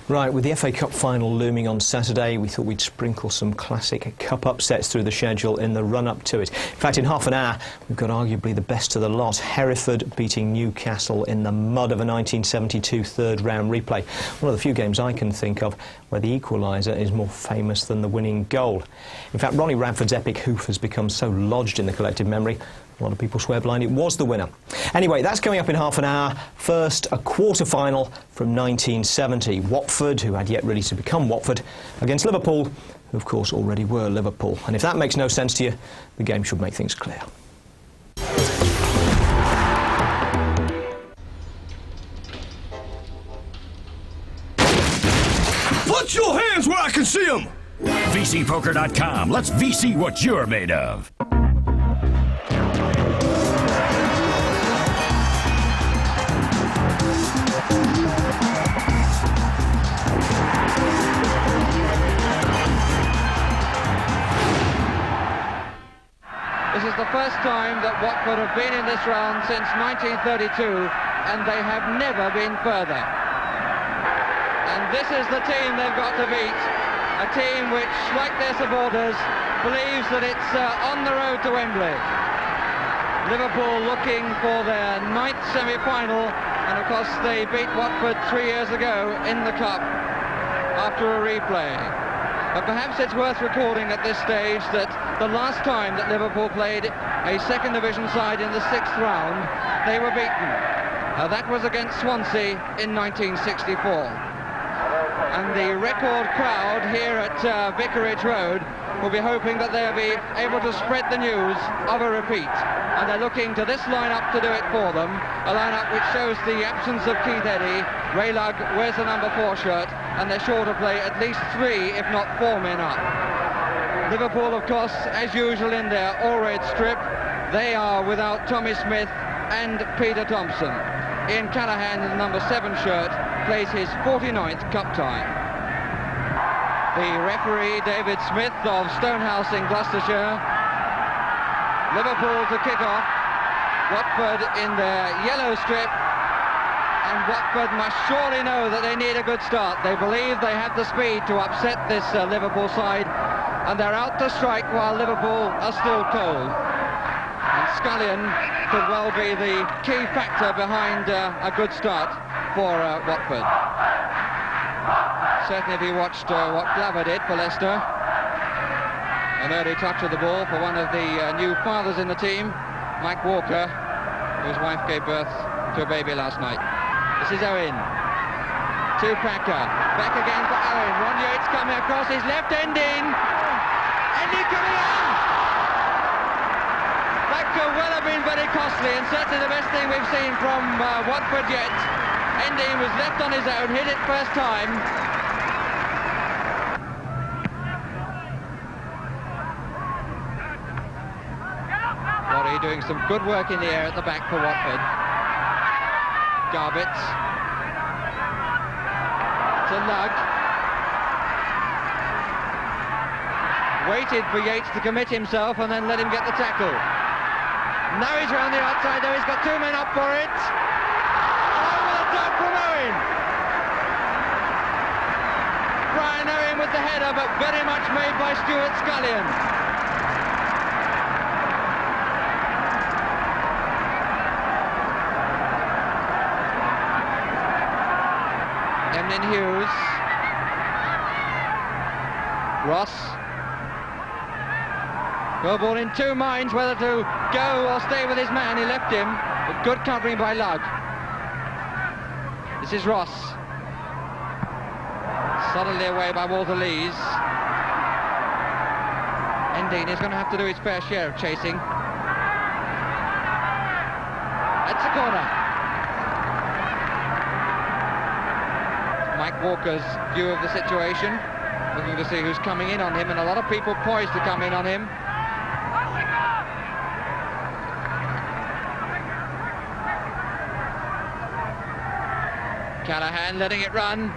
Right, with the FA Cup final looming on Saturday, we thought we'd sprinkle some classic cup upsets through the schedule in the run-up to it. In fact, in half an hour, we've got arguably the best of the lot. Hereford beating Newcastle in the mud of a 1972 third-round replay. One of the few games I can think of where the equaliser is more famous than the winning goal. In fact, Ronnie Radford's epic hoof has become so lodged in the collective memory, a lot of people swear blind it was the winner. Anyway, that's coming up in half an hour. First, a quarter-final from 1970. Watford, who had yet really to become Watford, against Liverpool, who of course already were Liverpool. And if that makes no sense to you, the game should make things clear. Put your hands where I can see them! VCPoker.com. Let's VC what you're made of. This is the first time that Watford have been in this round since 1932, and they have never been further. And this is the team they've got to beat, a team which, like their supporters, believes that it's on the road to Wembley. Liverpool looking for their 9th semi-final, and of course they beat Watford 3 years ago in the Cup after a replay. But perhaps it's worth recording at this stage that the last time that Liverpool played a second division side in the 6th round, they were beaten. That was against Swansea in 1964. And the record crowd here at Vicarage Road will be hoping that they'll be able to spread the news of a repeat. And they're looking to this lineup to do it for them, a lineup which shows the absence of Keith Eddy. Ray Lugg wears the number 4 shirt, and they're sure to play at least 3, if not 4 men up. Liverpool, of course, as usual in their all-red strip, they are without Tommy Smith and Peter Thompson. Ian Callaghan in the number 7 shirt plays his 49th cup tie. The referee, David Smith of Stonehouse in Gloucestershire. Liverpool to kick off. Watford in their yellow strip. And Watford must surely know that they need a good start. They believe they have the speed to upset this Liverpool side, and they're out to strike while Liverpool are still cold. And Scullion could well be the key factor behind a good start for Watford. Certainly if you watched what Glover did for Leicester. An early touch of the ball for one of the new fathers in the team, Mike Walker, whose wife gave birth to a baby last night. This is Owen. To Packer. Back again for Owen. Ron Yates coming across his left ending. Ending coming on! That could well have been very costly, and certainly the best thing we've seen from Watford yet. Ending was left on his own, hit it first time. Laurie doing some good work in the air at the back for Watford. Garbett to Lugg. Waited for Yates to commit himself and then let him get the tackle. Now he's round the outside though, he's got 2 men up for it. Oh, well done from Owen! Brian Owen with the header, but very much made by Stuart Scullion. Emlyn Hughes. Ross. Well, ball in 2 minds whether to go or stay with his man. He left him, but good covering by Lugg. This is Ross. Suddenly away by Walter Lees. Endine is going to have to do his fair share of chasing. It's a corner. Mike Walker's view of the situation, looking to see who's coming in on him, and a lot of people poised to come in on him. Callaghan letting it run.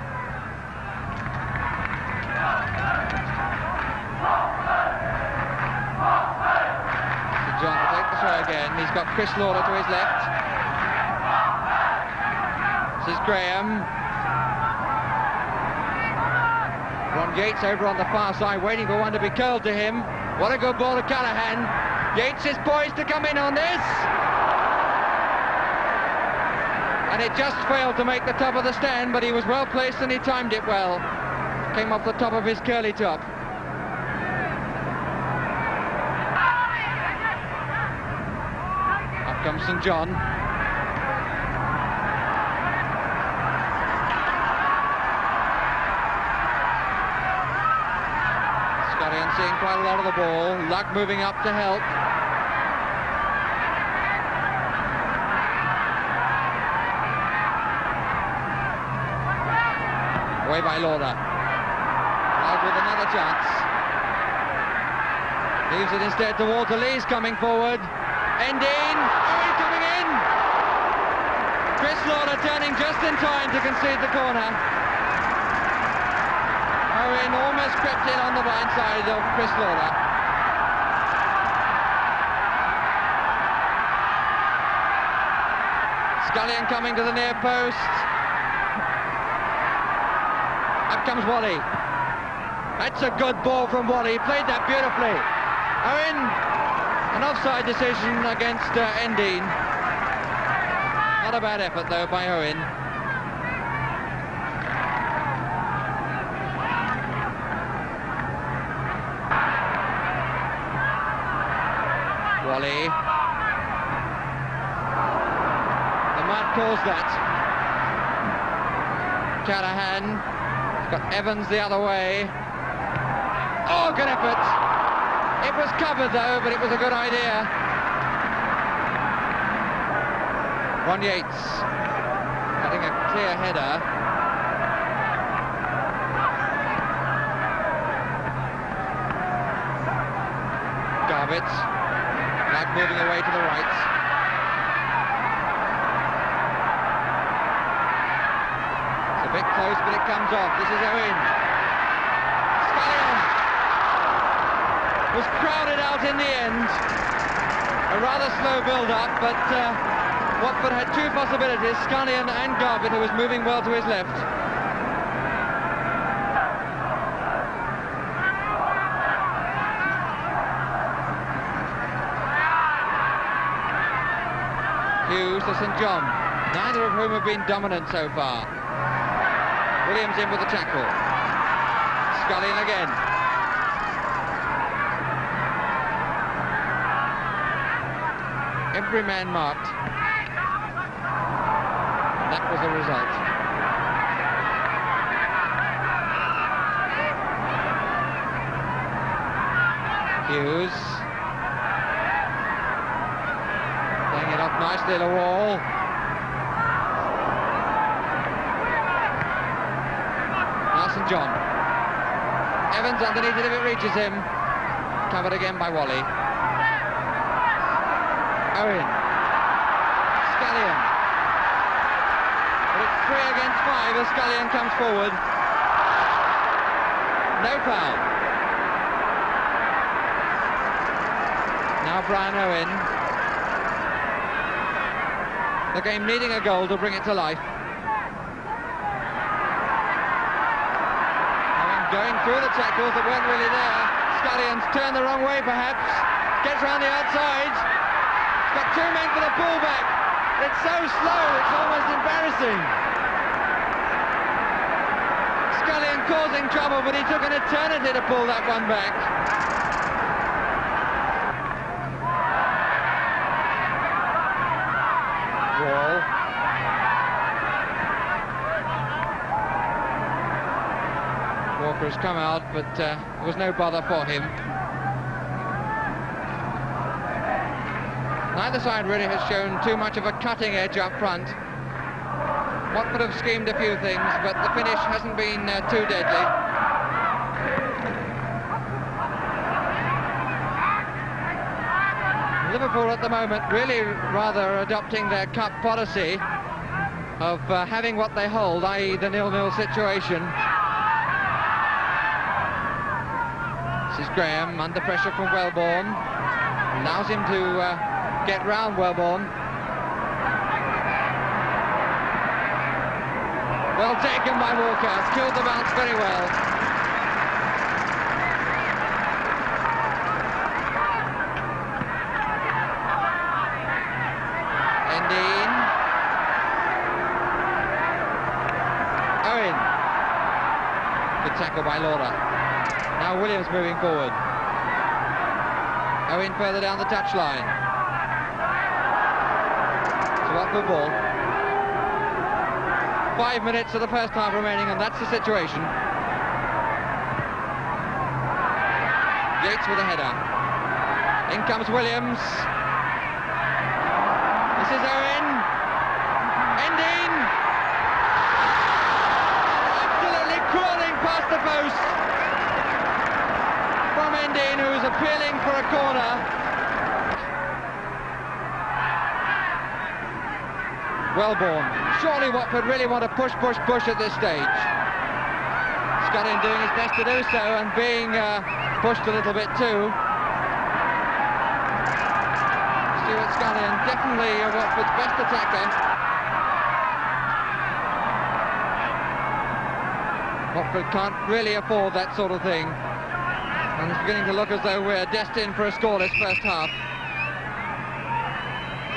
John will take the throw again. He's got Chris Lauder to his left. This is Graham. Ron Yates over on the far side, waiting for one to be curled to him. What a good ball to Callahan. Yates is poised to come in on this. And it just failed to make the top of the stand, but he was well placed and he timed it well. Came off the top of his curly top. Up comes St John. Scotland seeing quite a lot of the ball. Luck moving up to help. Away by Lauder. Out with another chance. Leaves it instead to Walter Lees coming forward. Endine. Owen coming in. Chris Lauder turning just in time to concede the corner. Owen almost crept in on the blind side of Chris Lauder. Scullion coming to the near post. Up comes Wally. That's a good ball from Wally. He played that beautifully. Owen, an offside decision against Endine. Not a bad effort though by Owen. Wally. The mud caused that. Callahan. Got Evans the other way. Oh, good effort. It was covered though, but it was a good idea. Ron Yates getting a clear header. Davies, like moving away to the right. A bit close, but it comes off. This is Owen. Scullion was crowded out in the end. A rather slow build-up, but Watford had two possibilities, Scullion and Garbutt, who was moving well to his left. Hughes to St John, neither of whom have been dominant so far. Williams in with the tackle. Scullion again. Every man marked. That was the result. Hughes. Playing it off nicely to the wall. St John. Evans underneath it if it reaches him. Covered again by Wally. Owen. Scullion. But it's 3 against 5 as Scullion comes forward. No foul. Now Brian Owen. The game needing a goal to bring it to life. Going through the tackles that weren't really there. Scullion's turned the wrong way perhaps. Gets round the outside. He's got 2 men for the pullback. It's so slow, it's almost embarrassing. Scullion causing trouble, but he took an eternity to pull that one back. Wall. Walker has come out, but there was no bother for him. Neither side really has shown too much of a cutting edge up front. Watford have schemed a few things, but the finish hasn't been too deadly. Liverpool at the moment really rather adopting their cup policy of having what they hold, i.e. the 0-0 situation. This is Graham under pressure from Wellborn. Allows him to get round Wellborn. Well taken by Walker, killed the bounce very well. tackle by Lauder. Now Williams moving forward. Owen further down the touchline. So Watford ball. 5 minutes of the first half remaining, and that's the situation. Yates with a header. In comes Williams. This is Owen. Ending. Absolutely crawling past the post. From Endin, who's appealing for a corner. Wellborn. Surely Watford really want to push at this stage. Scullion doing his best to do so and being pushed a little bit too. Stuart Scullion, definitely Watford's best attacker. Watford can't really afford that sort of thing. And it's beginning to look as though we're destined for a scoreless first half.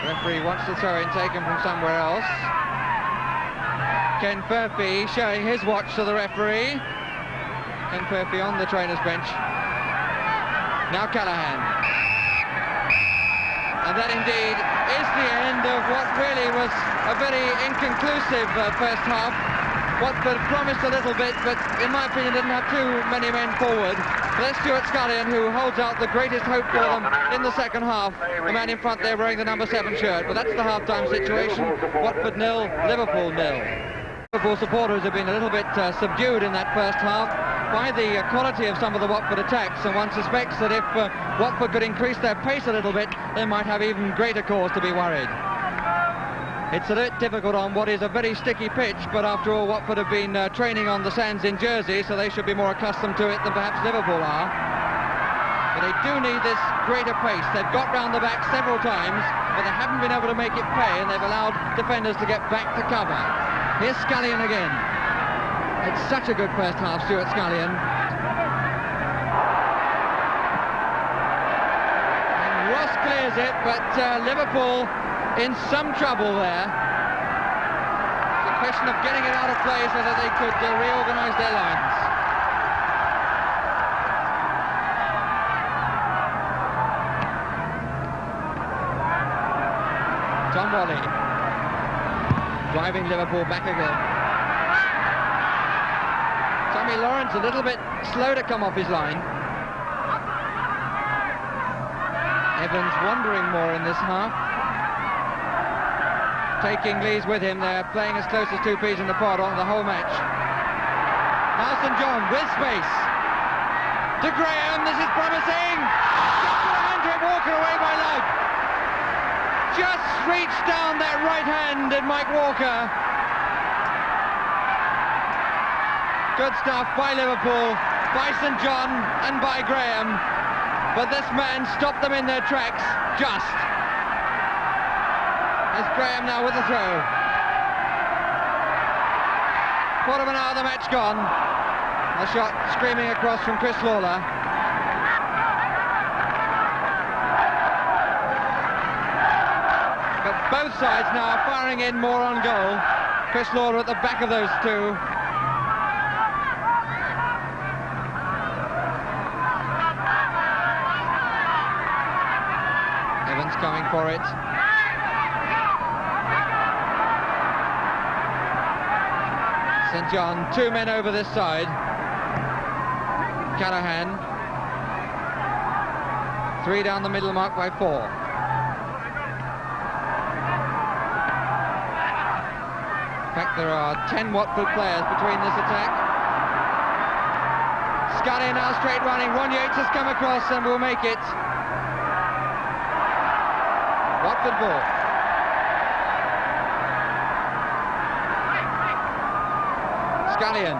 The referee wants the throw-in taken from somewhere else. Ken Furphy showing his watch to the referee. Ken Furphy on the trainer's bench. Now Callaghan. And that indeed is the end of what really was a very inconclusive first half. Watford promised a little bit, but in my opinion didn't have too many men forward. There's Stuart Scullion, who holds out the greatest hope for them in the second half. The man in front there wearing the number 7 shirt, but that's the half-time situation. Watford 0, Liverpool 0. Liverpool supporters have been a little bit subdued in that first half by the quality of some of the Watford attacks, and one suspects that if Watford could increase their pace a little bit, they might have even greater cause to be worried. It's a bit difficult on what is a very sticky pitch, but after all, Watford have been training on the sands in Jersey, so they should be more accustomed to it than perhaps Liverpool are. But they do need this greater pace. They've got round the back several times, but they haven't been able to make it pay, and they've allowed defenders to get back to cover. Here's Scullion again. It's such a good first half, Stuart Scullion. And Ross clears it, but Liverpool in some trouble there. It's a question of getting it out of play so that they could reorganise their lines. Tom Wally driving Liverpool back again. Tommy Lawrence a little bit slow to come off his line. Evans wandering more in this half. Taking Lees with him, they're playing as close as 2 peas in the pod on the whole match. Now St John with space. To Graham, this is promising. Just Walker away by Lug. Just reached down that right hand and Mike Walker. Good stuff by Liverpool, by St John and by Graham. But this man stopped them in their tracks, just. There's Graham now with the throw. Quarter of an hour of the match gone. A shot screaming across from Chris Lawler. But both sides now are firing in more on goal. Chris Lawler at the back of those two. Evans coming for it. St John, 2 men over this side. Callaghan. 3 down the middle, marked by 4. In fact, there are 10 Watford players between this attack. Scullion now straight running. Ron Yates has come across and will make it. Watford ball. Scullion.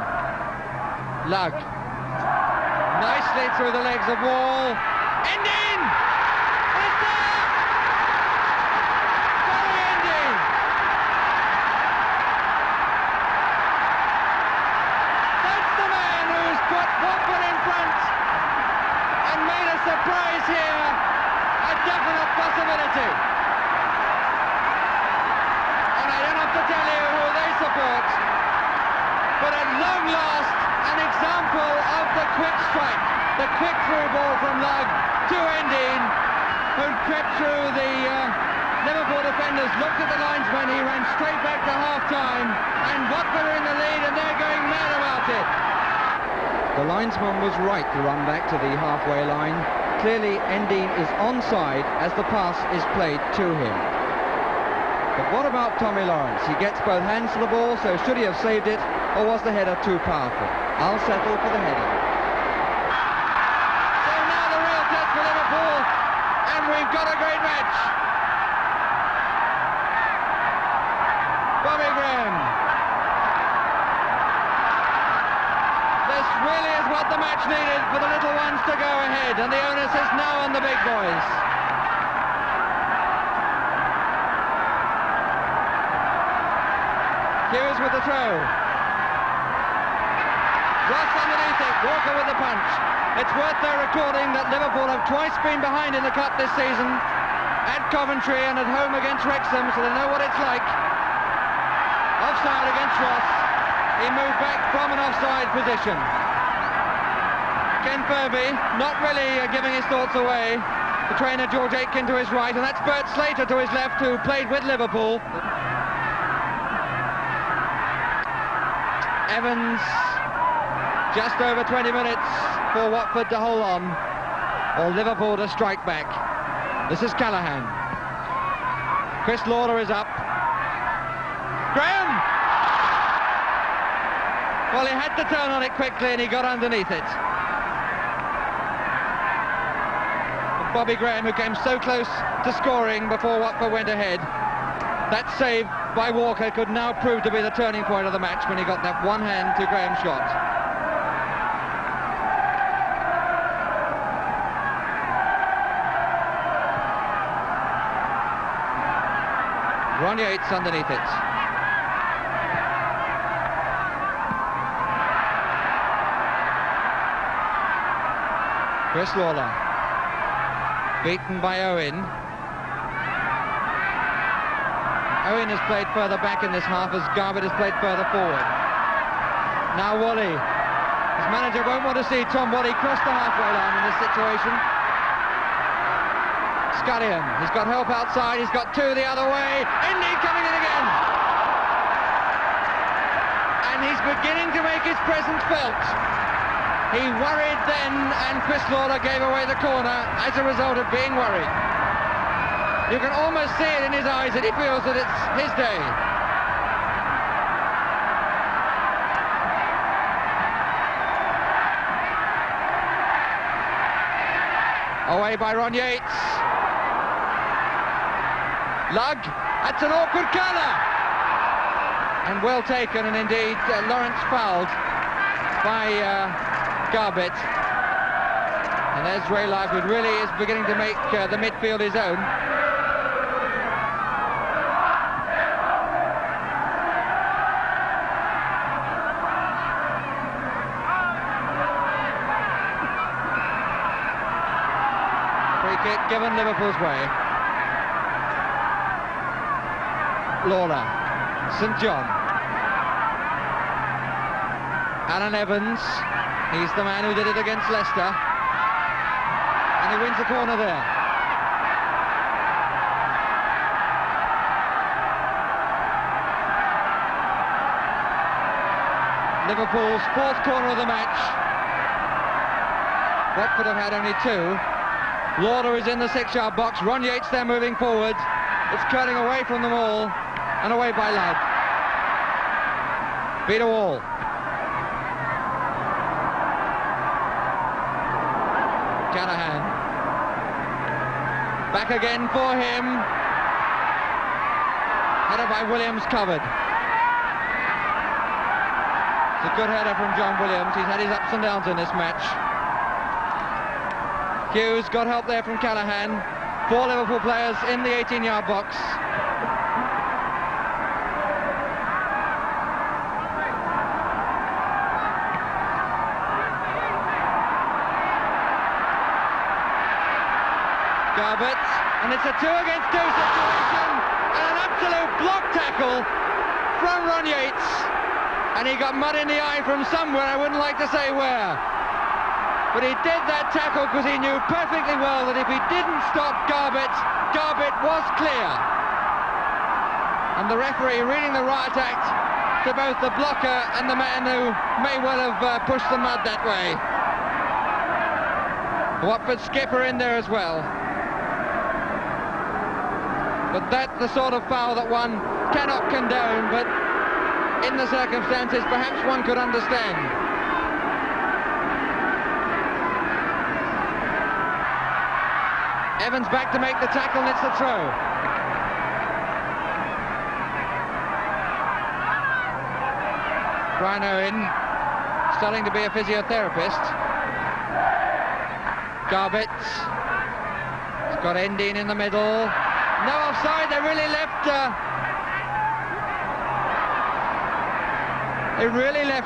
Lug. Nicely through the legs of Wall. Endin! It's there! Gary Endin! That's the man who's put Watford in front and made a surprise here a definite possibility. And I don't have to tell you who they support. But at long last, an example of the quick strike, the quick through ball from Lugg to Endine, who crept through the Liverpool defenders, looked at the linesman, he ran straight back to half-time, and Watford are in the lead and they're going mad about it. The linesman was right to run back to the halfway line. Clearly Endine is onside as the pass is played to him. But what about Tommy Lawrence? He gets both hands to the ball, so should he have saved it, or was the header too powerful? I'll settle for the header. So now the real test for Liverpool, and we've got a great match. Bobby Graham. This really is what the match needed for the little ones to go ahead, and the onus is now on the big boys. Hughes with the throw. Ross underneath it, Walker with the punch. It's worth their recording that Liverpool have twice been behind in the Cup this season, at Coventry and at home against Wrexham, so they know what it's like. Offside against Ross. He moved back from an offside position. Ken Furby not really giving his thoughts away. The trainer George Aitken to his right, and that's Bert Slater to his left, who played with Liverpool. Evans, just over 20 minutes for Watford to hold on, or Liverpool to strike back. This is Callaghan. Chris Lauder is up. Graham! Well, he had to turn on it quickly and he got underneath it. Bobby Graham, who came so close to scoring before Watford went ahead. That save by Walker could now prove to be the turning point of the match when he got that one hand to Graham shot. Ron Yates underneath it. Chris Lawler, beaten by Owen. Owen has played further back in this half as Garbutt has played further forward. Now Wally. His manager won't want to see Tom Wally cross the halfway line in this situation. Scullion, he's got help outside, he's got two the other way. Indeed coming in again. And he's beginning to make his presence felt. He worried then, and Chris Lawler gave away the corner as a result of being worried. You can almost see it in his eyes that he feels that it's his day. Away by Ron Yates. Lugg, that's an awkward corner. And well taken, and indeed Lawrence fouled by Garbutt. And there's Ray Lugg, who really is beginning to make the midfield his own. Kick given Liverpool's way. Lawler, St John. Alan Evans, he's the man who did it against Leicester. And he wins the corner there. Liverpool's fourth corner of the match. Watford have had only two. Lauder is in the 6-yard box. Ron Yates there moving forward. It's curling away from them all and away by Lugg. Peter Wall. Callaghan. Back again for him. Header by Williams covered. It's a good header from John Williams. He's had his ups and downs in this match. Hughes got help there from Callaghan. 4 Liverpool players in the 18-yard box. Garbutt, and it's a 2 against 2 situation, and an absolute block tackle from Ron Yates. and he got mud in the eye from somewhere, I wouldn't like to say where. But he did that tackle because he knew perfectly well that if he didn't stop Garbett, Garbett was clear. And the referee reading the riot act to both the blocker and the man who may well have pushed the mud that way. Watford skipper in there as well. But that's the sort of foul that one cannot condone, but in the circumstances perhaps one could understand. Evans back to make the tackle, and it's the throw. Brian Owen starting to be a physiotherapist. Garbett. He's got Endine in the middle. No offside, they really left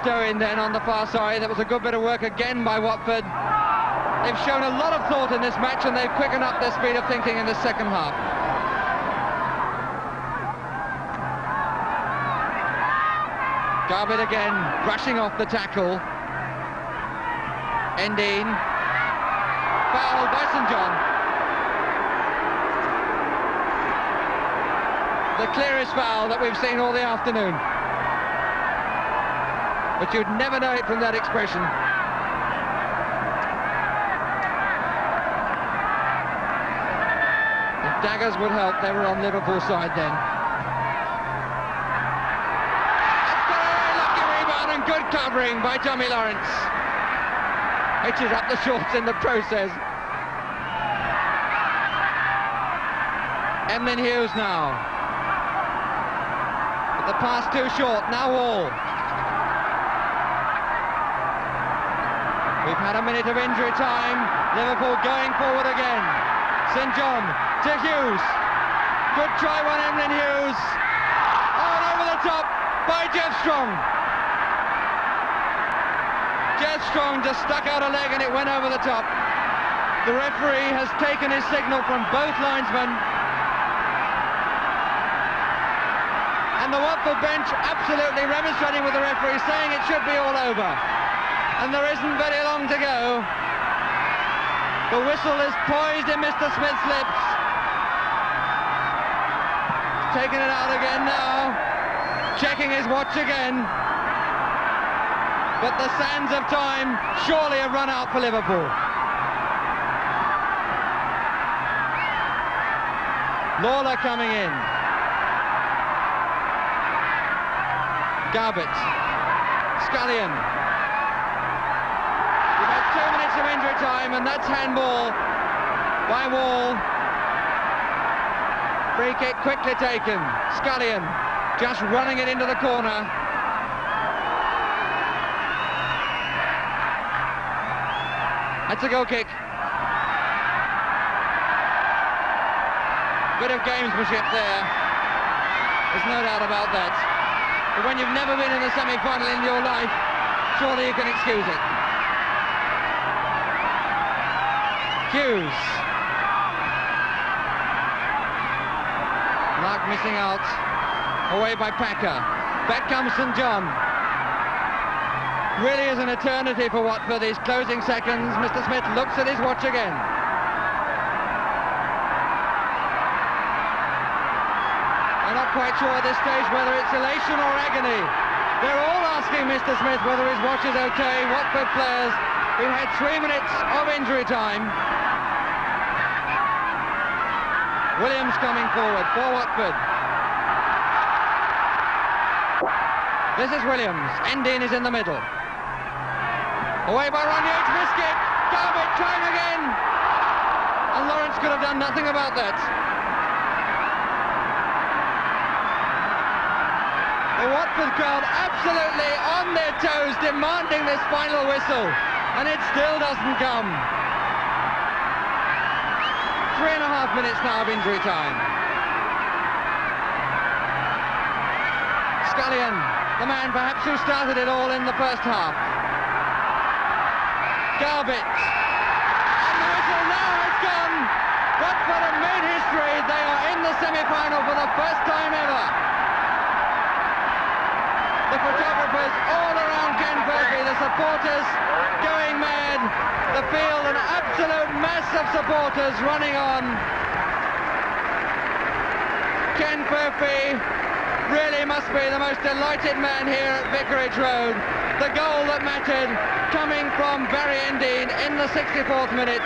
Owen then on the far side. That was a good bit of work again by Watford. They've shown a lot of thought in this match, and they've quickened up their speed of thinking in the second half. Garbett again, brushing off the tackle. Endine. Fouled by St John. The clearest foul that we've seen all the afternoon. But you'd never know it from that expression. If daggers would help, they were on Liverpool's side then. It's got a very lucky rebound and good covering by Tommy Lawrence. Hitches up the shorts in the process. Emlyn Hughes now. But the pass too short, now Wall. We've had a minute of injury time. Liverpool going forward again. St John to Hughes. Good try by Emlyn Hughes. Oh, and over the top by Jeff Strong. Jeff Strong just stuck out a leg and it went over the top. The referee has taken his signal from both linesmen. And the Watford bench absolutely remonstrating with the referee, saying it should be all over. And there isn't very long to go. The whistle is poised in Mr. Smith's lips. Taking it out again now. Checking his watch again. But the sands of time surely have run out for Liverpool. Lawler coming in. Garbett. Scullion. We've had 2 minutes of injury time, and that's handball by Wall. Free kick quickly taken. Scullion just running it into the corner. That's a goal kick. Bit of gamesmanship there. There's no doubt about that. But when you've never been in a semi-final in your life, surely you can excuse it. Hughes. Mark missing out. Away by Packer. Back comes St John. Really is an eternity for Watford, these closing seconds. Mr. Smith looks at his watch again. I'm not quite sure at this stage whether it's elation or agony. They're all asking Mr. Smith whether his watch is okay. Watford players who had 3 minutes of injury time. Williams coming forward for Watford. This is Williams. Endine is in the middle. Away by Ron Yates, missed it. Garbett trying again. And Lawrence could have done nothing about that. The Watford crowd absolutely on their toes, demanding this final whistle. And it still doesn't come. 3.5 minutes now of injury time. Scullion, the man perhaps who started it all in the first half. Garbett. And the whistle now has gone. Watford have made history. They are in the semi-final for the first time ever. The photographers supporters going mad. The field, an absolute mass of supporters running on. Ken Murphy really must be the most delighted man here at Vicarage Road. The goal that mattered, coming from Barry Indeed in the 64th minute.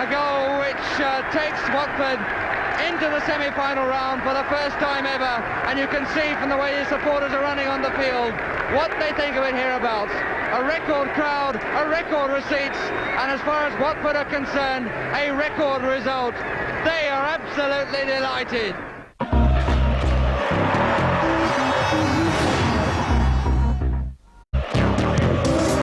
A goal which takes Watford into the semi-final round for the first time ever, and you can see from the way the supporters are running on the field what they think of it hereabouts. A record crowd, a record receipts, and as far as Watford are concerned, a record result. They are absolutely delighted.